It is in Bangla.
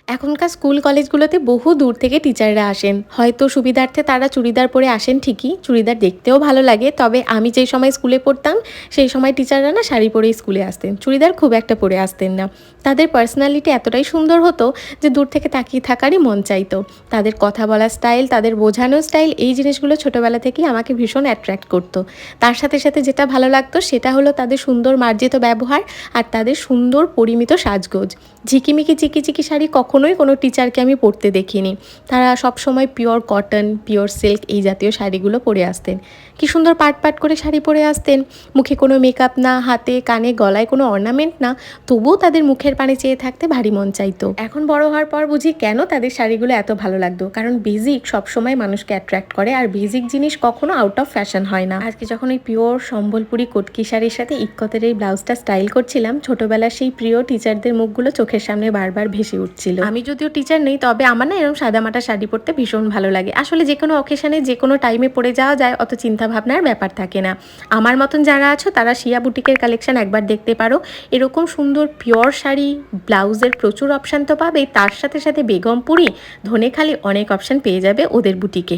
এখনকার স্কুল কলেজগুলোতে বহু দূর থেকে টিচাররা আসেন। হয়তো সুবিধার্থে তারা চুড়িদার পরে আসেন ঠিকই, চুড়িদার দেখতেও ভালো লাগে। তবে আমি যেই সময় স্কুলে পড়তাম, সেই সময় টিচাররা না শাড়ি পরেই স্কুলে আসতেন। চুড়িদার খুব একটা পরে আসতেন না। তাদের পার্সোনালিটি এতটাই সুন্দর হতো যে দূর থেকে তাকিয়ে থাকারই মন চাইতো। তাদের কথা বলার স্টাইল, তাদের বোঝানোর স্টাইল, এই জিনিসগুলো ছোটোবেলা থেকেই আমাকে ভীষণ অ্যাট্রাক্ট করতো। তার সাথে সাথে যেটা ভালো লাগতো সেটা হলো তাদের সুন্দর মার্জিত ব্যবহার আর তাদের সুন্দর পরিমিত সাজগোজ। ঝিকিমিকি চিকি শাড়ি কখনোই কোনো টিচারকে আমি পরতে দেখিনি। তারা সবসময় পিওর কটন, পিওর সিল্ক এই জাতীয় শাড়িগুলো পরে আসতেন। কি সুন্দর পাট পাট করে শাড়ি পরে আসতেন। মুখে কোনো মেকআপ না, হাতে কানে গলায় কোনো অর্নামেন্ট না, তবুও তাদের মুখের পানে চেয়ে থাকতে ভারী মন চাইতো। এখন বড় হওয়ার পর বুঝি কেন তাদের শাড়িগুলো এত ভালো লাগতো। কারণ বেসিক সবসময় মানুষকে অ্যাট্রাক্ট করে, আর বেসিক জিনিস কখনো আউট অফ ফ্যাশন হয় না। আজকে যখন ওই পিওর সম্বলপুরি কটকি শাড়ির সাথে ইক্কতের এই ব্লাউজটা স্টাইল করছিলাম, ছোটবেলার সেই প্রিয় টিচারদের মুখগুলো চোখের সামনে বারবার ভেসে উঠছিল। আমি যদিও টিচার নেই, তবে আমার না এরকম সাদামাটা শাড়ি পরতে ভীষণ ভালো লাগে। আসলে যে কোনো অকেশনে যে কোনো টাইমে পরে যাওয়া যায়, অত চিন্তা ভাবনার ব্যাপার থাকে না। আমার মতন যারা আছো তারা শিয়া বুটিকের কালেকশন একবার দেখতে পারো। এরকম সুন্দর পিওর শাড়ি, ব্লাউজের প্রচুর অপশান তো পাবেই, তার সাথে সাথে বেগমপুরি, ধনেখালি অনেক অপশান পেয়ে যাবে ওদের বুটিকে।